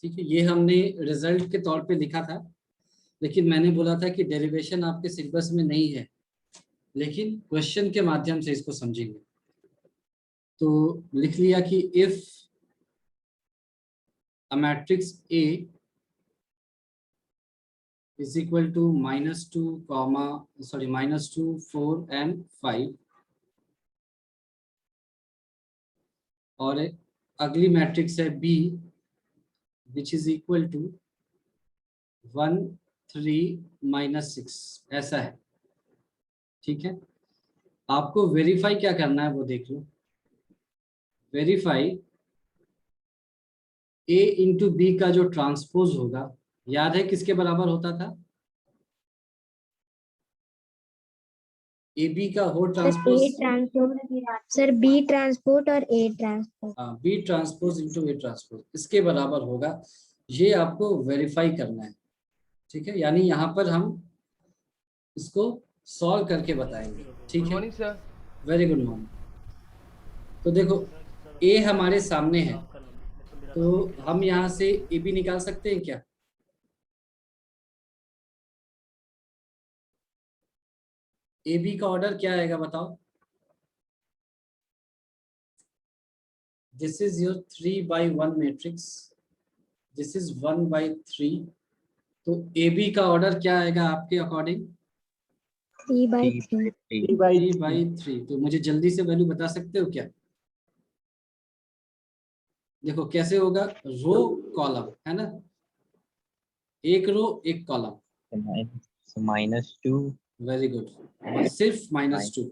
ठीक है, ये हमने रिजल्ट के तौर पे लिखा था, लेकिन मैंने बोला था कि डेरिवेशन आपके सिलेबस में नहीं है, लेकिन क्वेश्चन के माध्यम से इसको समझेंगे। तो लिख लिया कि if a matrix A is equal to -2, -2, 4 and 5, और अगली मैट्रिक्स है B which is equal to 1, 3, -6, ऐसा है। ठीक है, आपको वेरीफाई क्या करना है वो देख लो। वेरीफाई ए इंटू बी का जो ट्रांसपोज होगा, याद है किसके बराबर होता था? ए बी का whole transpose, sir B transport और ए ट्रांसपोर्ट। हाँ, B transpose into A transpose इसके बराबर होगा। ये आपको वेरीफाई करना है। ठीक है, यानी यहाँ पर हम इसको सॉल्व करके बताएंगे। ठीक है, वेरी गुड मॉर्निंग। तो देखो ए हमारे सामने है, तो हम यहाँ से ए बी निकाल सकते हैं क्या? ए बी का ऑर्डर क्या आएगा बताओ? This is your 3/1 matrix, this is 1/3। तो ए बी का ऑर्डर क्या आएगा आपके अकॉर्डिंग? 3/3। तो मुझे जल्दी से वैल्यू बता सकते हो क्या? देखो कैसे होगा, रो कॉलम है ना, एक रो एक कॉलम। -2, वेरी गुड, सिर्फ -2।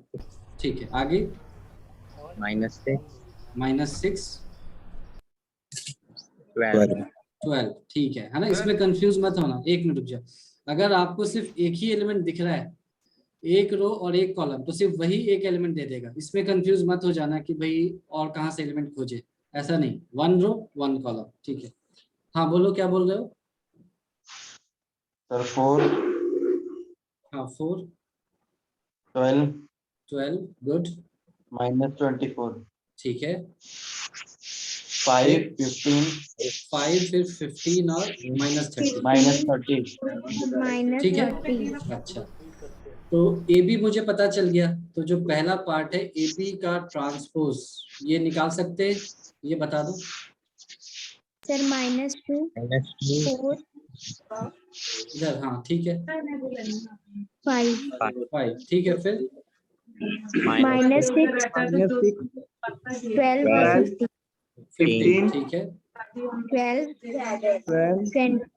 ठीक है, आगे -6, -6, -12। 12। ठीक है ना, इसमें कंफ्यूज मत होना। एक मिनट रुक जाओ। अगर आपको सिर्फ एक ही एलिमेंट दिख रहा है, एक रो और एक कॉलम, तो सिर्फ वही एक एलिमेंट दे देगा। इसमें कंफ्यूज मत हो जाना कि भाई और कहाँ से एलिमेंट खोजे, ऐसा नहीं, 1 रो 1 कॉलम। ठीक है, हाँ बोलो क्या बोल रहे हो? सर 4, हाँ 4, 12, गुड। -24, ठीक है, 5, 15, 5 फिर 15 और -30। -30। ठीक है, अच्छा। तो ए बी मुझे पता चल गया, तो जो पहला पार्ट है ए बी का ट्रांसपोज, ये निकाल सकते हैं, ये बता दो सर -2, 4, इधर। हाँ ठीक है, 5, 5। ठीक है, फिर -6, 12, 15। ठीक है, 12,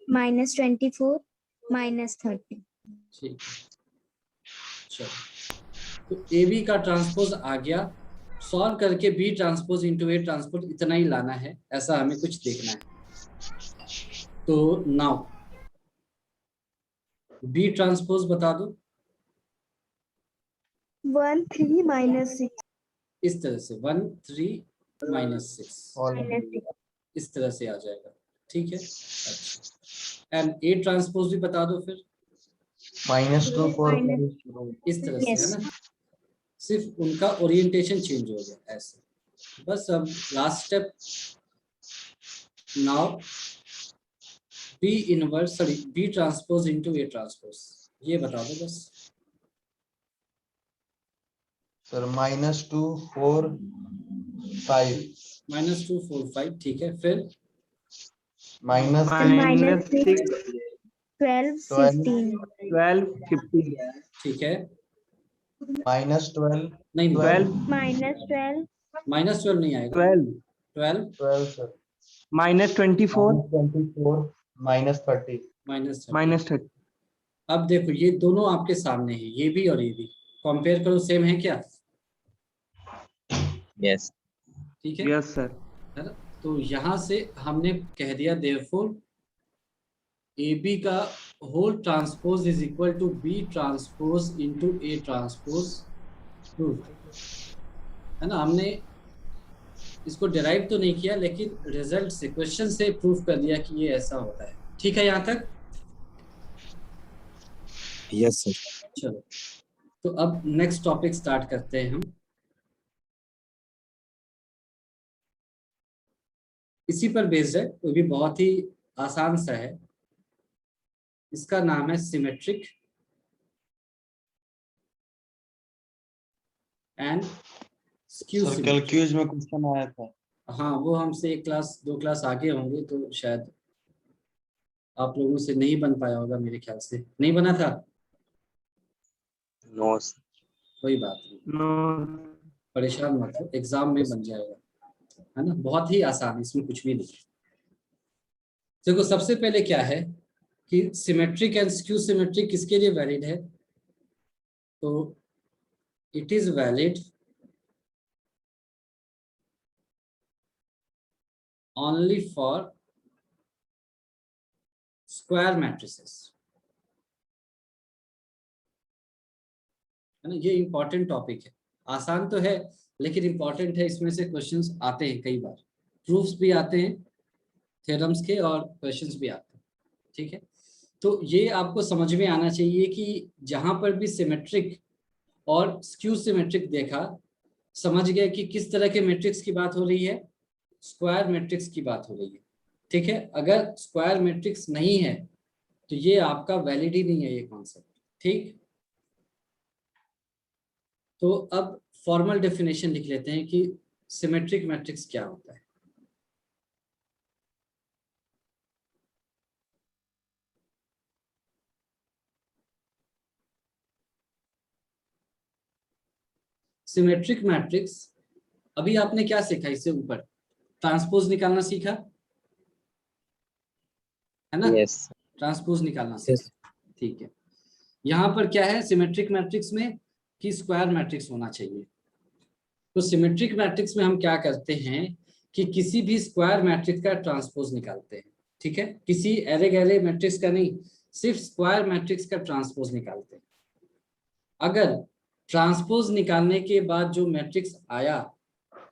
-24, -30। ठीक है, चलो। तो ए बी का ट्रांसपोज आ गया, सॉल्व करके B transpose into A transpose इतना ही लाना है, ऐसा हमें कुछ देखना है। तो नाउ बी ट्रांसपोज बता दो। 1, 3, -6, इस तरह से 1, 3, -6 इस तरह से आ जाएगा। ठीक है, अच्छा। एंड ए ट्रांसपोज भी बता दो फिर, -2, 4, इस तरह से, है ना। सिर्फ उनका ओरिएंटेशन चेंज हो गया, ऐसे। बस अब last step, now B inverse, sorry B transpose into A transpose, ये बता दो बस। सर -2, 4, 5, -2, 4, 5। ठीक है, फिर -6, 12, 15, 12, 15, ठीक है, -12, नहीं नहीं, 12, -12, -12 नहीं आएगा, 12, 12, 12, सर -24, -24, -30। -30। अब देखो ये दोनों आपके सामने है, ये भी और ये भी, कंपेयर करो, सेम है क्या? Yes. ठीक है, yes sir, है ना। तो यहाँ से हमने कह दिया देयरफॉर ए बी का whole transpose is equal to B transpose into A transpose, है ना। हमने इसको डिराइव तो नहीं किया, लेकिन रिजल्ट से, क्वेश्चन से प्रूफ कर दिया कि ये ऐसा होता है। ठीक है यहाँ तक? Yes sir. चलो, तो अब नेक्स्ट टॉपिक स्टार्ट करते हैं हम। इसी पर बेस्ड है, वो भी बहुत ही आसान सा है, इसका नाम है सिमेट्रिक एंड स्क्यू सर सिमेट्रिक। कैलक्यूज में क्वेश्चन आया था। हाँ, वो हमसे एक क्लास 2 क्लास आगे होंगे, तो शायद आप लोगों से नहीं बन पाया होगा, मेरे ख्याल से नहीं बना था। नो कोई बात नहीं, No. परेशान मत हो, एग्जाम में बन जाएगा, है ना। बहुत ही आसान, इसमें कुछ भी नहीं। देखो सबसे पहले क्या है कि सिमेट्रिक एंड स्क्यू सिमेट्रिक किसके लिए वैलिड है, तो it is valid only for square matrices, है ना। ये इंपॉर्टेंट टॉपिक है, आसान तो है लेकिन इंपॉर्टेंट है। इसमें से क्वेश्चंस आते हैं कई बार, प्रूफ्स भी आते हैं थ्योरम्स के और क्वेश्चंस भी आते हैं, ठीक है। तो ये आपको समझ में आना चाहिए कि जहां पर भी सिमेट्रिक और स्क्यू सिमेट्रिक देखा, समझ गए कि किस तरह के मैट्रिक्स की बात हो रही है, स्क्वायर मैट्रिक्स की बात हो रही है, ठीक है। अगर स्क्वायर मैट्रिक्स नहीं है तो ये आपका वैलिड ही नहीं है ये कॉन्सेप्ट, ठीक। तो अब फॉर्मल डेफिनेशन लिख लेते हैं कि सिमेट्रिक मैट्रिक्स क्या होता है। सिमेट्रिक मैट्रिक्स, अभी आपने क्या सीखा इससे ऊपर, ट्रांसपोज निकालना सीखा, है ना। यस ट्रांसपोज निकालना सीखा, ठीक है। यहाँ पर क्या है सिमेट्रिक मैट्रिक्स में कि स्क्वायर मैट्रिक्स होना चाहिए। तो सिमेट्रिक मैट्रिक्स में हम क्या करते हैं कि किसी भी स्क्वायर मैट्रिक्स का ट्रांसपोज निकालते हैं, ठीक है। किसी एरे गैरे मैट्रिक्स का नहीं, सिर्फ स्क्वायर मैट्रिक्स का ट्रांसपोज निकालते हैं। अगर ट्रांसपोज निकालने के बाद जो मैट्रिक्स आया,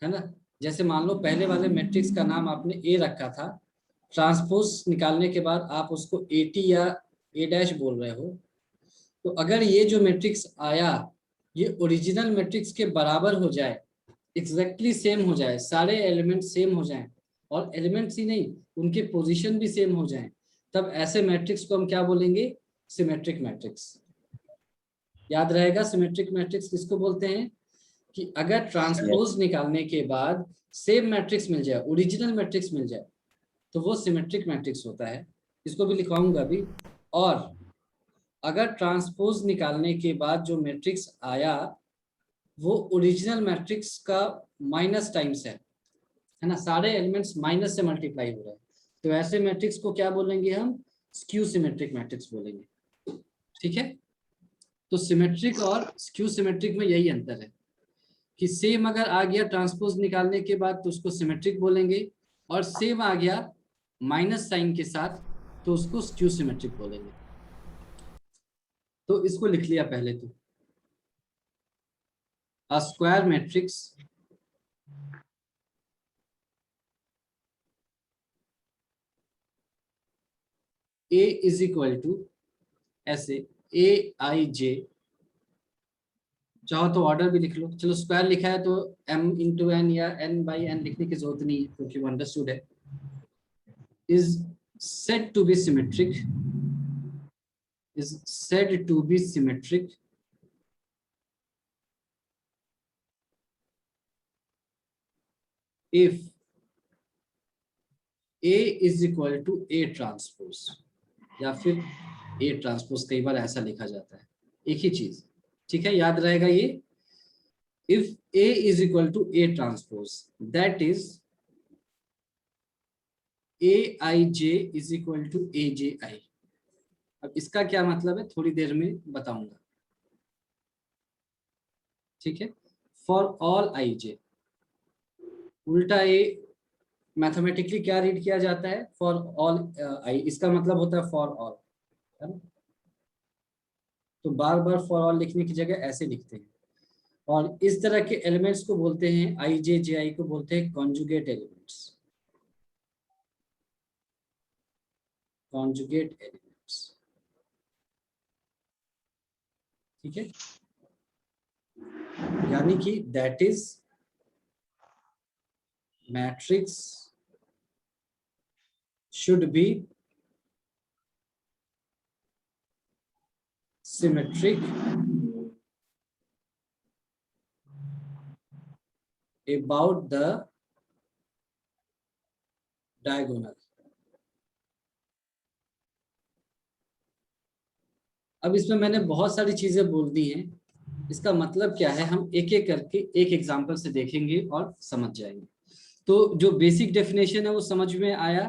है ना, जैसे मान लो पहले वाले मैट्रिक्स का नाम आपने ए रखा था, ट्रांसपोज निकालने के बाद आप उसको एटी या ए डैश बोल रहे हो, तो अगर ये जो मैट्रिक्स आया ये ओरिजिनल मैट्रिक्स के बराबर हो जाए, एग्जैक्टली सेम हो जाए, सारे एलिमेंट सेम हो जाएं, और एलिमेंट्स ही नहीं उनके पोजीशन भी सेम हो जाएं, तब ऐसे मैट्रिक्स को हम क्या बोलेंगे, सिमेट्रिक मैट्रिक्स। याद रहेगा सिमेट्रिक मैट्रिक्स किसको बोलते हैं, कि अगर ट्रांसपोज निकालने के बाद सेम मैट्रिक्स मिल जाए, ओरिजिनल मैट्रिक्स मिल जाए, तो वो सिमेट्रिक मैट्रिक्स होता है। इसको भी लिखवाऊंगा अभी। और अगर ट्रांसपोज निकालने के बाद जो मैट्रिक्स आया वो ओरिजिनल मैट्रिक्स का माइनस टाइम्स है ना, सारे एलिमेंट्स माइनस से मल्टीप्लाई हो रहे हैं, तो ऐसे मैट्रिक्स को क्या बोलेंगे हम, स्क्यू सिमेट्रिक मैट्रिक्स बोलेंगे, ठीक है। तो सिमेट्रिक और स्क्यू सिमेट्रिक में यही अंतर है कि सेम अगर आ गया ट्रांसपोज निकालने के बाद तो उसको सिमेट्रिक बोलेंगे, और सेम आ गया माइनस साइन के साथ तो उसको स्क्यू सिमेट्रिक बोलेंगे। तो इसको लिख लिया पहले तो, a square matrix A is equal to ऐसे AIJ, चाहो तो ऑर्डर भी लिख लो, चलो स्क्वायर लिखा है तो m इंटू एन या n बाई एन लिखने की जरूरत नहीं है क्योंकि वो अंडरस्टूड है। is said to be symmetric, is said to be symmetric if A is equal to A transpose, या फिर A ट्रांसपोज, कई बार ऐसा लिखा जाता है, एक ही चीज, ठीक है, याद रहेगा ये। If A is equal to A transpose, that is AIJ is equal to AJI। अब इसका क्या मतलब है थोड़ी देर में बताऊंगा, ठीक है। फॉर ऑल IJ, उल्टा A मैथमेटिकली क्या रीड किया जाता है, फॉर ऑल I, इसका मतलब होता है फॉर ऑल, है ना। तो बार बार फॉर ऑल लिखने की जगह ऐसे लिखते हैं, और इस तरह के एलिमेंट्स को बोलते हैं, IJJI को बोलते हैं कॉन्जुगेट एलिमेंट्स, कॉन्जुगेट एलिमेंट्स, ठीक है। यानी कि that is matrix should be symmetric about the diagonal. अब इसमें मैंने बहुत सारी चीजें बोल दी हैं, इसका मतलब क्या है हम एक एक करके एक एग्जांपल से देखेंगे और समझ जाएंगे। तो जो बेसिक डेफिनेशन है वो समझ में आया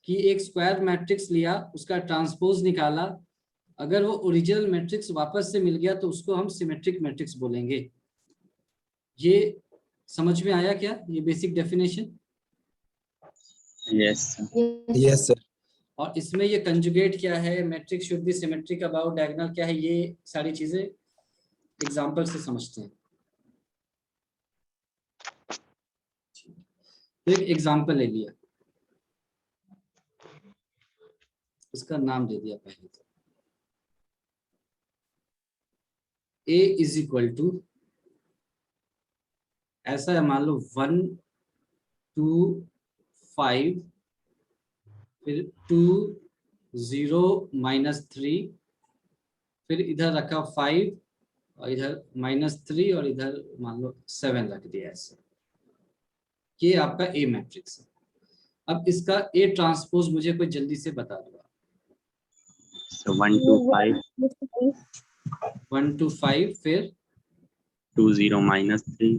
कि एक स्क्वायर मैट्रिक्स लिया, उसका ट्रांसपोज निकाला, अगर वो ओरिजिनल मैट्रिक्स वापस से मिल गया तो उसको हम सिमेट्रिक मैट्रिक्स बोलेंगे। ये समझ में आया क्या, ये basic definition? Yes yes sir. और इसमें ये कंजुगेट क्या है, matrix should be symmetric about diagonal क्या है, ये सारी चीजें एग्जाम्पल से समझते हैं। तो एक एग्जाम्पल ले लिया, इसका नाम दे दिया पहले तो, a इज इक्वल टू ऐसा है, मान लो 1 2 5 फिर 2 0 -3 फिर इधर रखा 5 और इधर -3 और इधर मान लो 7 रख दिया ऐसे। ये आपका ए मैट्रिक्स है। अब इसका ए ट्रांसपोज मुझे कोई जल्दी से बता दो। so 1 2 5 1 2 5 फिर 2 0 -3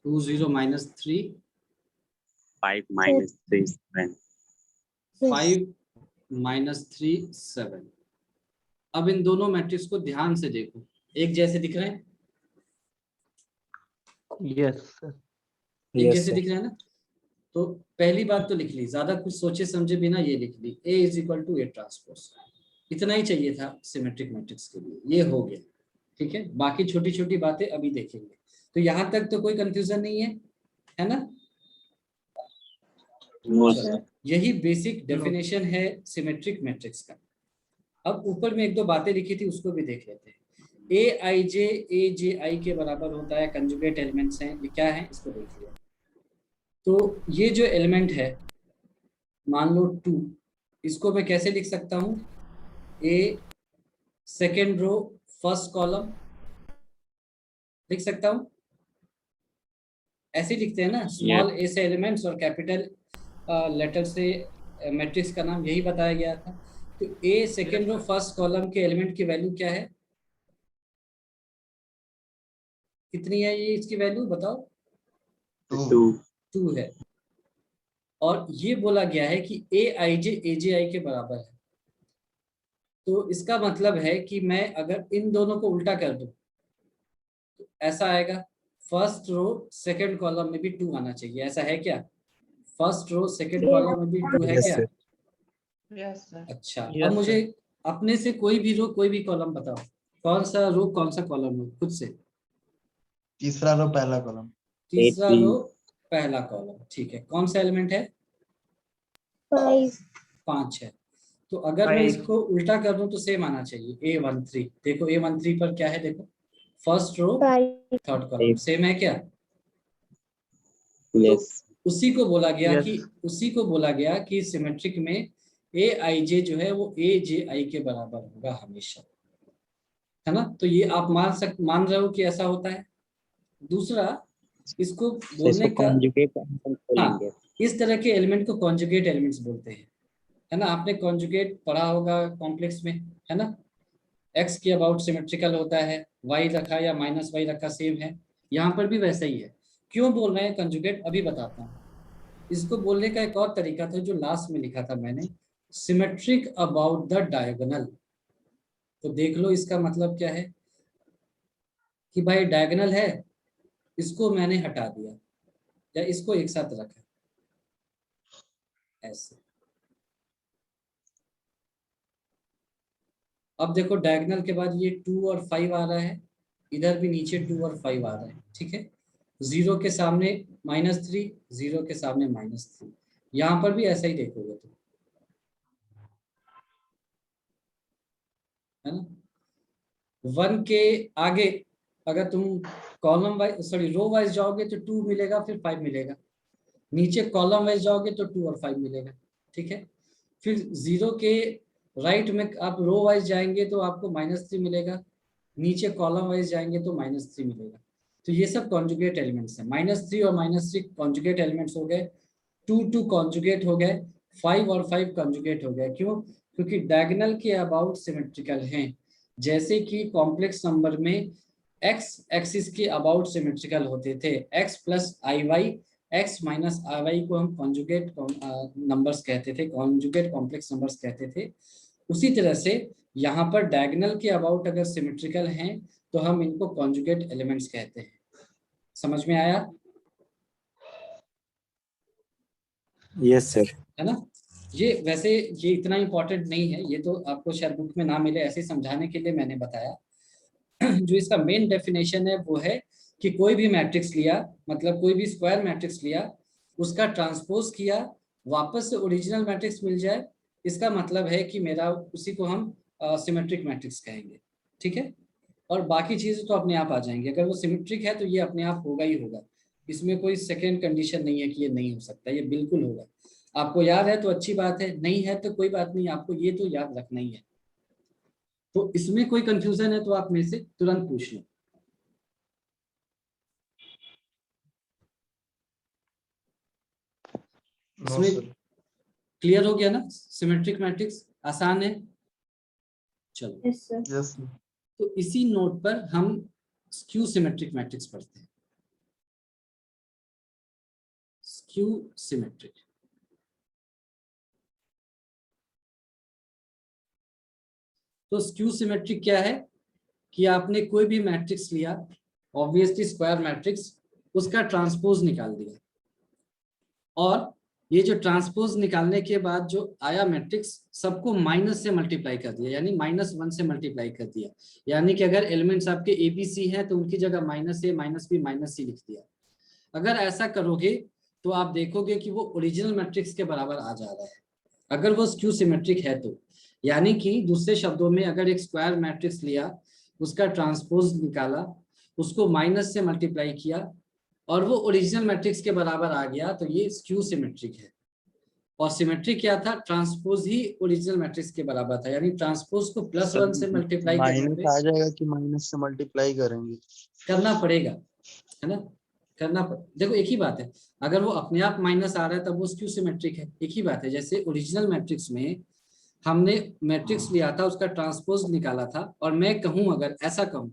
2 0 -3 5 -3 7 5 -3 7। अब इन दोनों मैट्रिक्स को ध्यान से देखो, एक जैसे दिख रहे हैं? Yes sir. एक जैसे दिख रहे हैं ना? तो पहली बात तो लिख ली, ज्यादा कुछ सोचे समझे बिना ये लिख ली, A is equal to A transpose. इतना ही चाहिए था सिमेट्रिक मैट्रिक्स के लिए, ये हो गया। ठीक है, बाकी छोटी छोटी बातें अभी देखेंगे। तो यहाँ तक तो कोई कंफ्यूजन नहीं है ना? यही बेसिक डेफिनेशन है सिमेट्रिक मैट्रिक्स का। अब ऊपर में एक दो बातें लिखी थी, उसको भी देख लेते हैं। ए आई जे ए जे आई के बराबर होता है, कंजुगेट एलिमेंट्स हैं, ये क्या है इसको देख लिया। तो ये जो एलिमेंट है मान लो 2, इसको मैं कैसे लिख सकता हूँ? ए सेकेंड रो फर्स्ट कॉलम लिख सकता हूँ, ऐसे लिखते हैं ना, स्मॉल ए से एलिमेंट्स और कैपिटल लेटर से मैट्रिक्स का नाम, यही बताया गया था। तो ए सेकेंड रो फर्स्ट कॉलम के एलिमेंट की वैल्यू क्या है, कितनी है ये इसकी वैल्यू बताओ? 2 है। और ये बोला गया है कि ए आई जे ए जे आई के बराबर है। तो इसका मतलब है कि मैं अगर इन दोनों को उल्टा कर दूं तो ऐसा आएगा, फर्स्ट रो सेकंड कॉलम में भी 2 आना चाहिए, ऐसा है क्या? फर्स्ट रो सेकंड कॉलम में भी 2 है क्या? Yes sir. अच्छा, अब मुझे अपने से कोई भी रो कोई भी कॉलम बताओ, कौन सा रो कौन सा कॉलम है खुद से? तीसरा रो पहला कॉलम। तीसरा रो पहला कॉलम, ठीक है। कौन सा एलिमेंट है? 5 है। तो अगर मैं इसको उल्टा कर दूं तो सेम आना चाहिए, A13। देखो A13 पर क्या है, देखो first row third column, same है क्या? यस। तो उसी को बोला गया कि सिमेट्रिक में ए आई जे जो है वो ए जे आई के बराबर होगा हमेशा, है ना? तो ये आप मान रहे हो कि ऐसा होता है। दूसरा, इसको बोलने का, हाँ, इस तरह के एलिमेंट को कॉन्जुगेट एलिमेंट्स बोलते हैं, है ना? आपने कॉन्जुगेट पढ़ा होगा कॉम्प्लेक्स में, है ना? x के अबाउट सिमेट्रिकल होता है, y रखा या -y रखा सेम है, यहाँ पर भी वैसा ही है। क्यों बोल रहे हैं कंजुगेट, अभी बताता हूँ। इसको बोलने का एक और तरीका था जो लास्ट में लिखा था मैंने, सिमेट्रिक अबाउट द डायगोनल। तो देख लो इसका मतलब क्या है कि भाई डायगोनल है, इसको मैंने हटा दिया या इसको एक साथ रखा ऐसे। अब देखो डायगोनल के बाद ये 2 और 5 आ रहा है, इधर भी नीचे 2 और 5 आ रहा है, ठीक है। 0 के सामने -3, 0 के सामने -3, यहाँ पर भी ऐसा ही देखोगे तुम, है ना? 1 के आगे अगर तुम कॉलम वाइज रो वाइज जाओगे तो 2 मिलेगा, फिर 5 मिलेगा। नीचे कॉलम वाइज जाओगे तो 2 और 5 मिलेगा, ठीक है। फिर 0 के राइट में आप रो वाइज जाएंगे तो आपको -3 मिलेगा, नीचे कॉलम वाइज जाएंगे तो -3 मिलेगा। तो ये सब कॉन्जुगेट एलिमेंट्स हैं। -3 और -3 कॉन्जुगेट एलिमेंट्स हो गए, 2 कॉन्जुगेट हो गए, 5 और 5 कॉन्जुगेट हो गए। क्यों? क्योंकि डायगोनल के अबाउट सिमेट्रिकल हैं। जैसे कि कॉम्प्लेक्स नंबर में एक्स एक्सिस के अबाउट सिमेट्रिकल होते थे, x प्लस आई वाई, एक्स माइनस आई वाई को हम कॉन्जुगेट नंबर्स कहते थे, कॉन्जुगेट कॉम्प्लेक्स नंबर्स कहते थे। उसी तरह से यहाँ पर डायगोनल के अबाउट अगर सिमेट्रिकल हैं तो हम इनको कॉन्जुगेट एलिमेंट्स कहते हैं। समझ में आया? Yes sir. है ना? ये वैसे ये इतना इंपॉर्टेंट नहीं है, ये तो आपको शायद बुक में ना मिले, ऐसे समझाने के लिए मैंने बताया। जो इसका मेन डेफिनेशन है वो है कि कोई भी मैट्रिक्स लिया, मतलब कोई भी स्क्वायर मैट्रिक्स लिया, उसका ट्रांसपोज किया, वापस से ओरिजिनल मैट्रिक्स मिल जाए, इसका मतलब है कि मेरा उसी को हम सिमेट्रिक मैट्रिक्स कहेंगे। ठीक है? और बाकी चीजें तो अपने आप आ जाएंगी। अगर वो सिमेट्रिक है तो ये अपने आप होगा ही होगा, इसमें कोई सेकेंड कंडीशन नहीं है कि ये नहीं हो सकता, ये बिल्कुल होगा। आपको याद है तो अच्छी बात है, नहीं है तो कोई बात नहीं, आपको ये तो याद रखना ही है। तो इसमें कोई कंफ्यूजन है तो आप मेरे से तुरंत पूछ लो। इसमें क्लियर हो गया ना? सिमेट्रिक मैट्रिक्स आसान है। चलो, यस सर। यस। तो इसी नोट पर हम स्क्यू सिमेट्रिक मैट्रिक्स पढ़ते हैं। स्क्यू सिमेट्रिक, तो स्क्यू सिमेट्रिक क्या है कि आपने कोई भी मैट्रिक्स लिया, ऑब्वियसली स्क्वायर मैट्रिक्स, उसका ट्रांसपोज निकाल दिया, और ये जो ट्रांसपोज निकालने के बाद जो आया मैट्रिक्स सबको माइनस से मल्टीप्लाई कर दिया, यानी -1 से मल्टीप्लाई कर दिया। यानी कि अगर एलिमेंट्स आपके ABC हैं तो उनकी जगह -A, -B, -C लिख दिया। अगर ऐसा करोगे तो आप देखोगे कि वो ओरिजिनल मैट्रिक्स के बराबर आ जा रहा है, अगर वो स्क्यू सिमेट्रिक है तो। यानी कि दूसरे शब्दों में, अगर एक स्क्वायर मैट्रिक्स लिया, उसका ट्रांसपोज निकाला, उसको माइनस से मल्टीप्लाई किया और वो ओरिजिनल मैट्रिक्स के बराबर आ गया, तो ये स्क्यू सिमेट्रिक है। और सिमेट्रिक क्या था? ट्रांसपोज ही ओरिजिनल मैट्रिक्स के बराबर था, यानी ट्रांसपोज को +1 से मल्टीप्लाई करने पे माइनस आ जाएगा कि माइनस से मल्टीप्लाई करेंगे? करना पड़ेगा, है ना? देखो एक ही बात है, अगर वो अपने आप माइनस आ रहा है तब वो स्क्यू सिमेट्रिक है। एक ही बात है, जैसे ओरिजिनल मैट्रिक्स में हमने मैट्रिक्स लिया था, उसका ट्रांसपोज निकाला था, और मैं कहूं, अगर ऐसा कहूं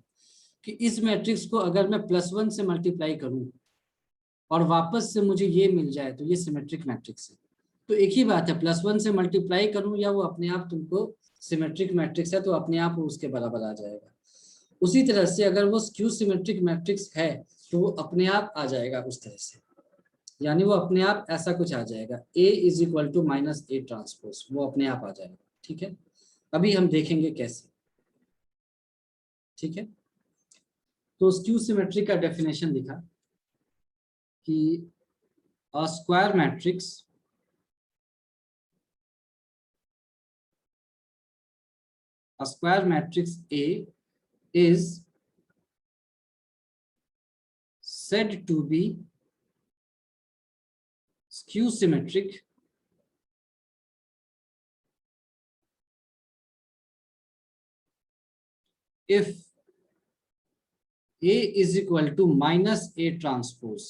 कि इस मैट्रिक्स को अगर मैं +1 से मल्टीप्लाई करूं और वापस से मुझे ये मिल जाए तो ये सिमेट्रिक मैट्रिक्स है। तो एक ही बात है, +1 से मल्टीप्लाई करूं या वो अपने आप तुमको सिमेट्रिक मैट्रिक्स है तो अपने आप वो उसके बराबर आ जाएगा। उसी तरह से अगर वो स्क्यू सिमेट्रिक मैट्रिक्स है तो वो अपने आप आ जाएगा उस तरह से, यानी वो अपने आप ऐसा कुछ आ जाएगा, A = -A ट्रांसपोज, वो अपने आप आ जाएगा। ठीक है? अभी हम देखेंगे कैसे। ठीक है? तो स्क्यू सिमेट्रिक का डेफिनेशन लिखा कि a square matrix A is said to be skew symmetric if A is equal to -A transpose,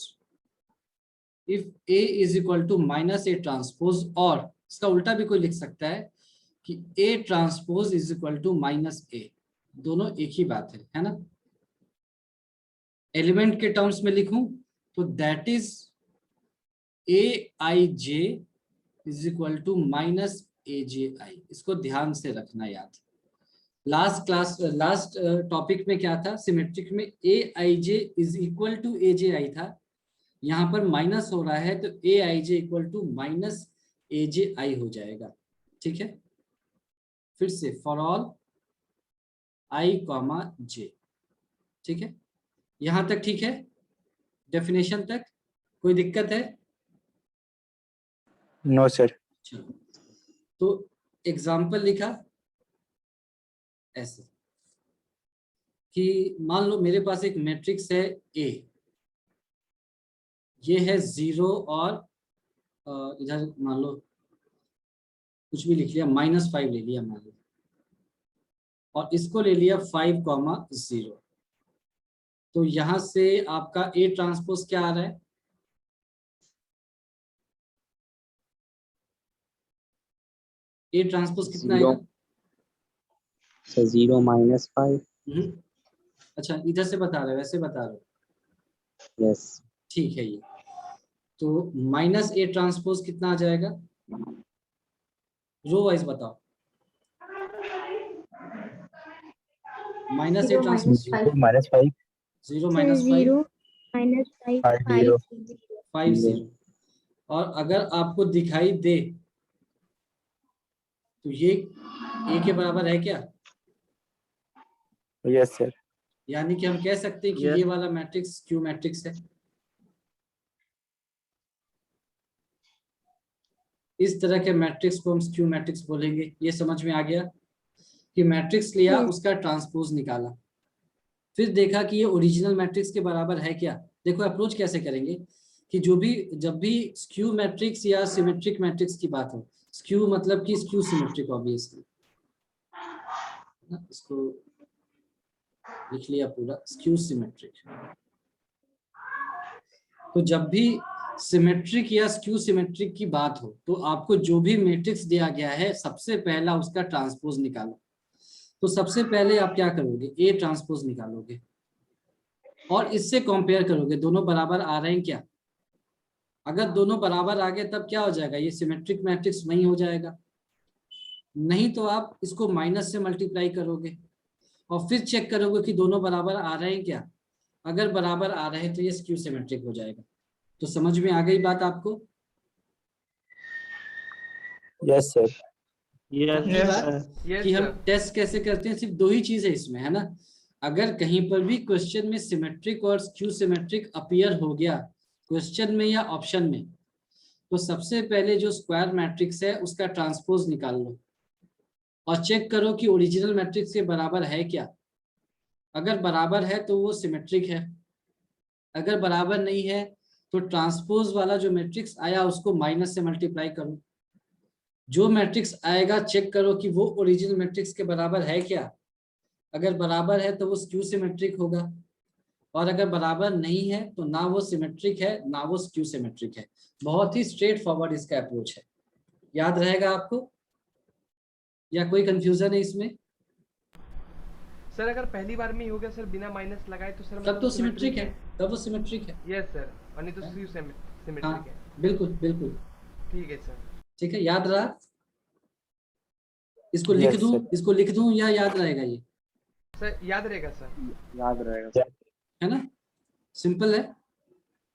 if A is equal to -A transpose, और इसका उल्टा भी कोई लिख सकता है कि A transpose is equal to -A, दोनों एक ही बात है ना? एलिमेंट के टर्म्स में लिखूं तो that is AIJ is equal to -AJI। इसको ध्यान से रखना याद। लास्ट टॉपिक में क्या था? सिमेट्रिक में AIJ is equal to AJI था, यहाँ पर माइनस हो रहा है तो AIJ इक्वल टू -AJI हो जाएगा। ठीक है? फिर से फॉर ऑल I, J। ठीक है? यहां तक ठीक है? डेफिनेशन तक कोई दिक्कत है? No sir. चलो, तो एग्जाम्पल लिखा ऐसे कि मान लो मेरे पास एक मैट्रिक्स है A, ये है 0 और इधर मान लो कुछ भी लिख लिया, -5 ले लिया मान लो, और इसको ले लिया 5,0। तो यहां से आपका ए ट्रांसपोज क्या आ रहा है? ए ट्रांसपोज कितना आएगा? 0 -5। अच्छा, इधर से बता रहे हो, वैसे बता रहे हो? यस। ठीक है। ये तो -A ट्रांसपोज कितना आ जाएगा? रो वाइज बताओ। -A transpose -5 0 sir -5 0 -5 5 0। और अगर आपको दिखाई दे तो ये ए के बराबर है क्या? Yes sir. यानी कि हम कह सकते हैं कि Yes. ये वाला मैट्रिक्स क्यू मैट्रिक्स है। इस तरह के मैट्रिक्स को हम क्यू मैट्रिक्स बोलेंगे। ये समझ में आ गया कि मैट्रिक्स लिया, Yes. उसका ट्रांसपोज निकाला, फिर देखा कि ये ओरिजिनल मैट्रिक्स के बराबर है क्या। देखो अप्रोच कैसे करेंगे कि जब भी स्क्यू मैट्रिक्स या सिमेट्रिक मैट्रिक्स की बात हो, स्क्यू मतलब कि स्क्यू सिमेट्रिक ऑब्वियसली, इसको लिख लिया पूरा, स्क्यू सिमेट्रिक। तो जब भी सिमेट्रिक या स्क्यू सिमेट्रिक की बात हो तो आपको जो भी मैट्रिक्स दिया गया है सबसे पहला उसका ट्रांसपोज निकालो। तो सबसे पहले आप क्या करोगे? ए ट्रांसपोज निकालोगे और इससे कंपेयर करोगे दोनों बराबर आ रहे हैं क्या। अगर दोनों बराबर आ गए तब क्या हो जाएगा? ये सिमेट्रिक मैट्रिक्स वही हो जाएगा। नहीं तो आप इसको माइनस से मल्टीप्लाई करोगे और फिर चेक करोगे कि दोनों बराबर आ रहे हैं क्या। अगर बराबर आ रहे हैं तो ये स्क्यू सिमेट्रिक हो जाएगा। तो समझ में आ गई बात आपको? Yes sir. Yes, ये बात sir. कि हम टेस्ट कैसे करते हैं, सिर्फ दो ही चीज है इसमें, है ना। अगर कहीं पर भी क्वेश्चन में सिमेट्रिक और स्क्यू सिमेट्रिक अपीयर हो गया क्वेश्चन में या ऑप्शन में, तो सबसे पहले जो स्क्वायर मैट्रिक्स है उसका ट्रांसपोज निकाल लो और चेक करो कि ओरिजिनल मैट्रिक्स के बराबर है क्या। अगर बराबर है तो वो सिमेट्रिक है, अगर बराबर नहीं है तो ट्रांसपोज वाला जो मैट्रिक्स आया उसको माइनस से मल्टीप्लाई करो। जो मैट्रिक्स आएगा चेक करो कि वो ओरिजिनल मैट्रिक्स के बराबर है क्या। अगर बराबर है तो वो स्क्यू सिमेट्रिक होगा, और अगर बराबर नहीं है तो ना वो सिमेट्रिक है ना वो स्क्यू सिमेट्रिक है। बहुत ही स्ट्रेट फॉरवर्ड इसका अप्रोच है। याद रहेगा आपको या कोई कंफ्यूजन है इसमें? सर अगर पहली बार में ही हो गया सर बिना माइनस लगाए तो सर तब तो सिमेट्रिक है, तब वो सिमेट्रिक है। यस सर, और नहीं तो स्क्यू सिमेट्रिक हाँ है। बिल्कुल बिल्कुल ठीक है सर। ठीक है, याद रहा? इसको लिख दूं या याद रहेगा ये? सर याद रहेगा सर। याद रहेगा। है ना, सिंपल है।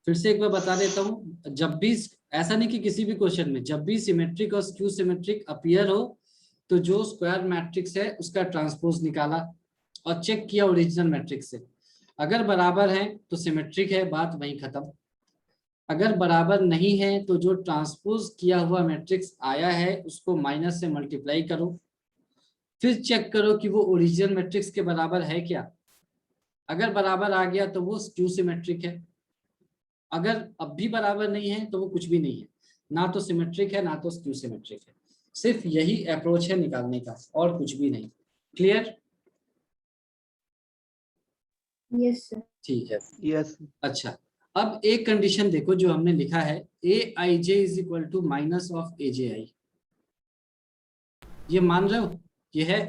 फिर से एक बार बता देता हूँ, जब भी ऐसा नहीं कि किसी भी क्वेश्चन में जब भी सिमेट्रिक और स्क्यू सिमेट्रिक अपीयर हो तो जो स्क्वायर मैट्रिक्स है उसका ट्रांसपोज निकाला और चेक किया ओरिजिनल मैट्रिक्स से। अगर बराबर है तो सिमेट्रिक है, बात वहीं खत्म। अगर बराबर नहीं है तो जो ट्रांसपोज किया हुआ मैट्रिक्स आया है उसको माइनस से मल्टीप्लाई करो, फिर चेक करो कि वो ओरिजिनल मैट्रिक्स के बराबर है क्या। अगर बराबर आ गया तो वो स्क्यू सिमेट्रिक है, अगर अब भी बराबर नहीं है तो वो कुछ भी नहीं है, ना तो सिमेट्रिक है ना तो स्क्यू सिमेट्रिक है। सिर्फ यही अप्रोच है निकालने का और कुछ भी नहीं। क्लियर? Yes sir. ठीक है। Yes. अच्छा, अब एक कंडीशन देखो जो हमने लिखा है, A I J is equal to minus of A J I. ये मान रहे हो? ये है,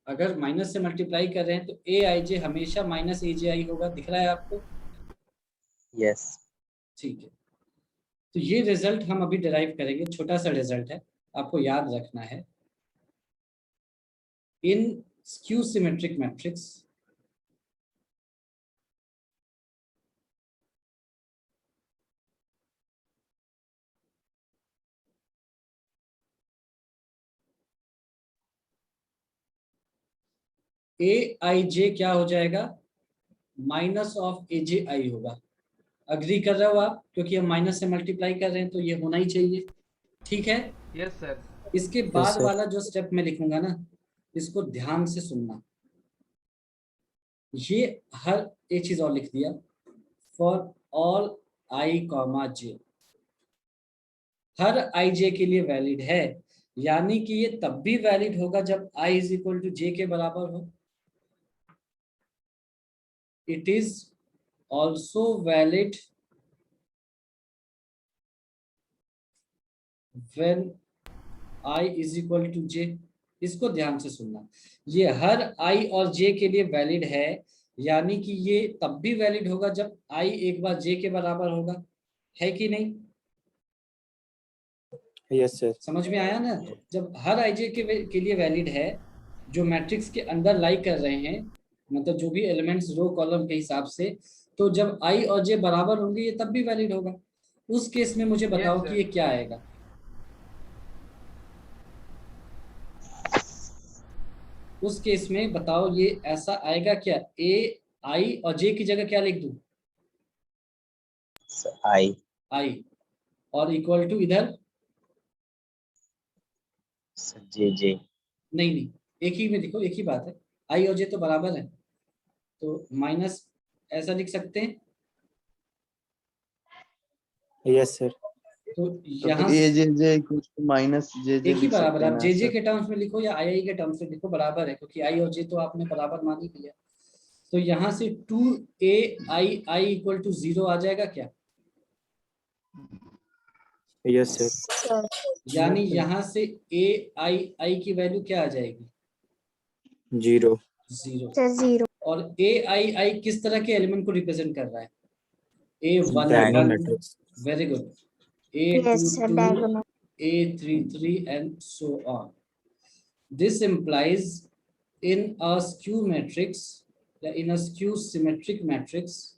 अगर माइनस से मल्टीप्लाई कर रहे हैं तो ए आई जे हमेशा माइनस ए जे आई होगा। दिख रहा है आपको? यस। ठीक है, तो ये रिजल्ट हम अभी डिराइव करेंगे। छोटा सा रिजल्ट है, आपको याद रखना है। इन skew symmetric matrix A I जे क्या हो जाएगा? माइनस ऑफ ए जे आई होगा। अग्री कर रहे हो आप? क्योंकि हम माइनस से मल्टीप्लाई कर रहे हैं तो ये होना ही चाहिए। ठीक है। Yes sir. इसके बाद वाला जो स्टेप मैं लिखूंगा ना, इसको ध्यान से सुनना। ये हर एक चीज और लिख दिया, फॉर ऑल आई कॉमा जे, हर आई जे के लिए वैलिड है। यानी कि ये तब भी वैलिड होगा जब i is equal to J के बराबर हो। It is also valid when i is equal to J. इसको ध्यान से सुनना, ये हर i और j के लिए वैलिड है, यानी कि ये तब भी वैलिड होगा जब i एक बार j के बराबर होगा, है कि नहीं? Yes sir. समझ में आया ना? जब हर i j के लिए वैलिड है, जो मैट्रिक्स के अंदर लाई कर रहे हैं, मतलब जो भी एलिमेंट्स रो कॉलम के हिसाब से, तो जब i और j बराबर होंगे ये तब भी वैलिड होगा। उस केस में मुझे बताओ कि ये क्या आएगा? उस केस में बताओ ये ऐसा आएगा क्या? a i और j की जगह क्या लिख दूं? I i और इक्वल टू इधर JJ। नहीं, एक ही में देखो, एक ही बात है, i और j तो बराबर है, तो माइनस ऐसा लिख सकते हैं। Yes sir. तो तो यहाँ ए जे जे इक्वल्स टू माइनस जे जे एक ही लिख बराबर, सकते हैं आप ना जे जे सर? के टर्म्स में लिखो या आई के टर्म्स में लिखो, बराबर है, क्योंकि आई और जे तो आपने बराबर मान ही लिया। तो यहाँ से 2ai इक्वल टू 0 आ जाएगा क्या? Yes sir. यानी यहाँ से ai की वैल्यू क्या आ जाएगी? 0। 0। और ai किस तरह के एलिमेंट को रिप्रेजेंट कर रहा है? Diagonal a11, matrix. Very good, Yes, sir, a22, diagonal. a33 and so on. This implies in a skew matrix, in a skew symmetric matrix,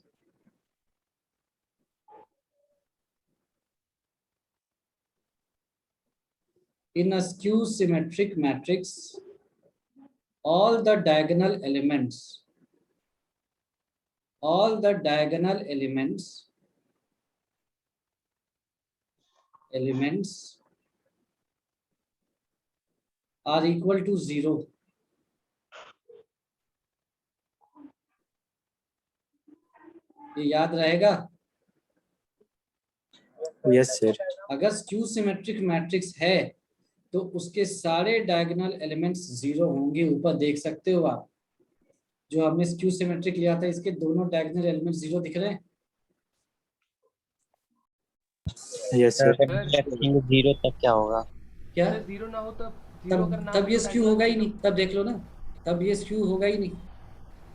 in a skew symmetric matrix, all the diagonal elements are equal to 0. ये याद रहेगा? Yes sir. अगर skew symmetric matrix है तो उसके सारे diagonal elements 0 होंगे। ऊपर देख सकते हो आप, जो हमने स्क्यू सिमेट्रिक लिया था, इसके दोनों डायगोनल एलिमेंट्स 0 दिख रहे हैं। Yes sir. जीरो तब क्या होगा? क्या? सर 0 ना हो तब 0 अगर ना हो तब ये तो स्क्यू diagonal होगा ही 0 नहीं, तब देख लो ना, तब ये स्क्यू होगा ही नहीं,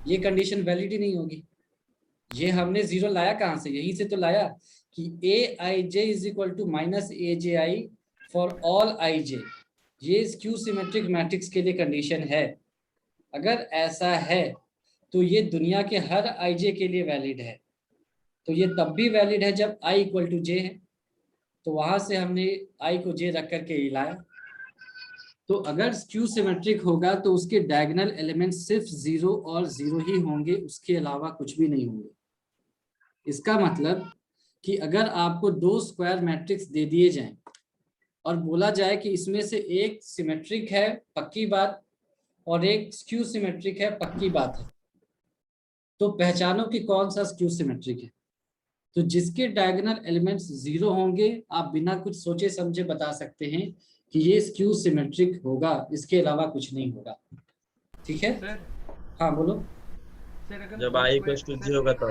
ये कंडीशन वैलिड ही नहीं होगी। ये हमने 0 लाया कहाँ से? यहीं से तो लाया कि aij is equal to minus aji for all ij। ये स्क्यू सिमेट्रिक मैट्रिक्स के लिए कंडीशन है। अगर ऐसा है तो ये दुनिया के हर ij के लिए वैलिड है। तो ये तब भी वैलिड है जब i इक्वल टू j है। तो वहां से हमने i को j रख करके ही लाया। तो अगर स्क्यू सिमेट्रिक होगा तो उसके डायगोनल एलिमेंट्स सिर्फ 0 और 0 ही होंगे, उसके अलावा कुछ भी नहीं होंगे। इसका मतलब कि अगर आपको 2 स्क्वायर मैट्रिक्स दे दिए जाएं और बोला जाए कि इसमें से एक सिमेट्रिक है, पक्की बात, और एक स्क्यू सिमेट्रिक है, पक्की बात है, तो पहचानो कि कौन सा स्क्यू सिमेट्रिक है। तो जिसके डायगोनल एलिमेंट्स 0 होंगे, आप बिना कुछ सोचे समझे बता सकते हैं कि ये स्क्यू सिमेट्रिक होगा, इसके अलावा कुछ नहीं होगा। ठीक है? सर हाँ बोलो। सर अगर जब i इक्वल टू j होगा तो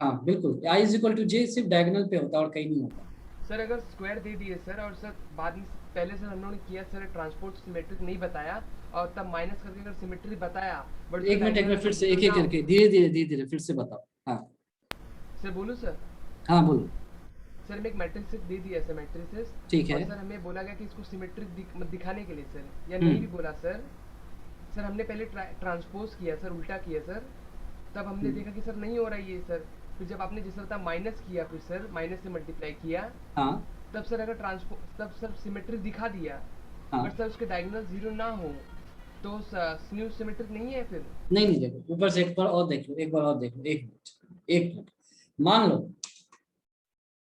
हाँ बिल्कुल, i is equal to j सिर्फ डायगोनल पे होता है और कहीं नहीं होता। सर अगर स्क्वायर दे दिए सर, और सर बाद में पहले सर हम लोगों ने किया सर ट्रांसपोर्ट सिमेट्रिक नहीं बताया, और तब माइनस करके अगर सिमेट्री बताया, बट एक मिनट फिर से एक एक करके धीरे-धीरे फिर से बताओ। हाँ सर बोलूं सर? हाँ बोलो। सर हमें एक मैट्रिक्स दे दिया सर, मैट्रिसेस, ठीक है। और सर हमें बोला गया कि इसको सिमेट्रिक दिखाने के लिए सर, या नहीं भी बोला सर, सर हमने पहले ट्रांसपोज किया सर, उल्टा किया सर, तब हमने देखा कि सर नहीं हो रहा ये सर, फिर जब आपने जिस तरह माइनस किया, फिर सर माइनस से मल्टीप्लाई किया, हाँ तब सर अगर तब सर सिमेट्री दिखा दिया, हाँ। बट सर उसके डायगोनल 0 ना हो तो स्क्यू सिमेट्रिक नहीं है फिर? नहीं देखो, ऊपर से एक बार और देख लो, एक मिनट मान लो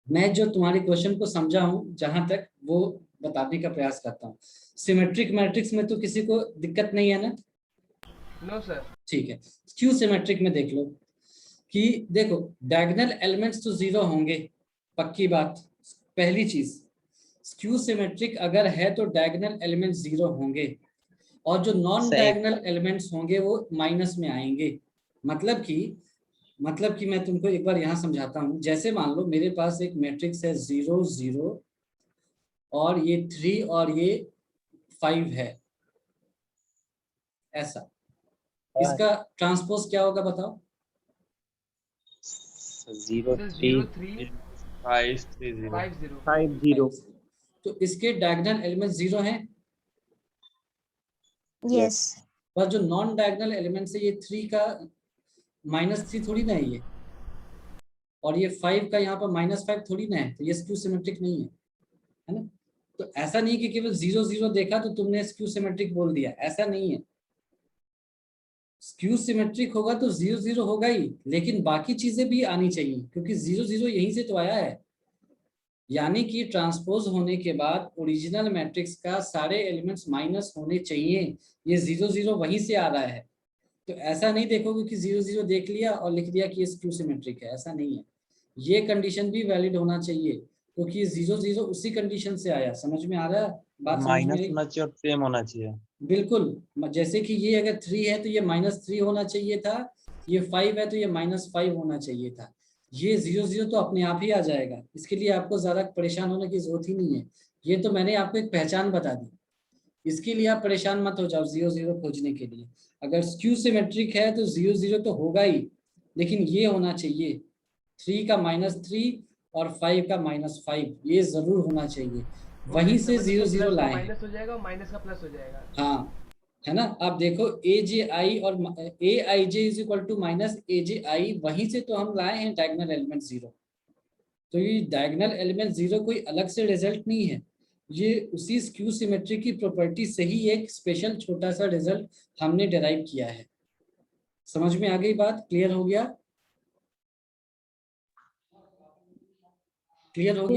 मैं जो तुम्हारे क्वेश्चन को समझा हूं, जहां तक वो बताने का प्रयास करता हूं। सिमेट्रिक मैट्रिक्स में तो किसी को दिक्कत नहीं है ना? No sir. ठीक है। स्क्यू सिमेट्रिक में देख लो कि देखो डायगोनल एलिमेंट्स तो 0 होंगे, पक्की बात, पहली चीज। स्क्यू सिमेट्रिक अगर है तो डायगोनल एलिमेंट 0 होंगे और जो नॉन डायगोनल एलिमेंट्स होंगे वो माइनस में आएंगे। मतलब कि मैं तुमको एक बार यहाँ समझाता हूँ। जैसे मान लो मेरे पास एक मैट्रिक्स है 0 0 और ये 3 और ये 5 है, ऐसा। इसका ट्रांसपोज क्या होगा बताओ? 0 सर 3 0 3 5 3 0 5 0 5 0 तो इसके डायगोनल एलिमेंट 0 हैं, यस पर जो नॉन डायगोनल एलिमेंट है ये 3 का -3 थोड़ी ना है ये, और ये 5 का यहाँ पर -5 थोड़ी ना है, तो ये स्क्यू सिमेट्रिक नहीं है ना। तो ऐसा नहीं कि केवल 0 0 देखा तो तुमने स्क्यू सिमेट्रिक बोल दिया, ऐसा नहीं है। स्क्यू सिमेट्रिक होगा तो 0 0 होगा ही, लेकिन बाकी चीजें भी आनी चाहिए, क्योंकि 0 0 यहीं से तो आया है। यानी कि ट्रांसपोज होने के बाद ओरिजिनल मैट्रिक्स का सारे एलिमेंट्स माइनस होने चाहिए, ये 0 0 वहीं से आ रहा है। तो ऐसा नहीं देखोगे कि 0 0 देख लिया और लिख दिया कि ये स्क्यू सिमेट्रिक है, ऐसा नहीं है। ये कंडीशन भी वैलिड होना चाहिए, क्योंकि 0 0 उसी कंडीशन से आया। समझ में आ रहा है बात? समझ में माइनस आई? होना चाहिए और सेम होना चाहिए। बिल्कुल, जैसे कि ये अगर 3 है तो ये -3 होना चाहिए था, ये 5 है तो ये -5 होना चाहिए था। ये 0 0 तो अपने आप ही आ जाएगा, इसके लिए आपको ज्यादा परेशान होने की जरूरत ही नहीं है। ये तो मैंने आपको एक पहचान बता दी, इसके लिए आप परेशान मत हो जाओ 0 0 खोजने के लिए। अगर स्क्यू सिमेट्रिक है तो 0 0 तो होगा ही, लेकिन ये होना चाहिए 3 का -3 और 5 का -5, ये जरूर होना चाहिए। वहीं से 0 0 लाए हैं। माइनस हो जाएगा और माइनस का प्लस हो जाएगा। हाँ, है ना। आप देखो AJI और AIJ is equal to -AJI, वहीं से तो हम लाए हैं डायगोनल एलिमेंट 0। तो ये डायगोनल एलिमेंट 0 कोई अलग से रिजल्ट नहीं है, ये उसी स्क्यू सिमेट्री की प्रॉपर्टी से ही एक स्पेशल छोटा सा रिजल्ट हमने डिराइव किया है। समझ में आ गई बात? क्लियर हो गया? क्लियर हो गया?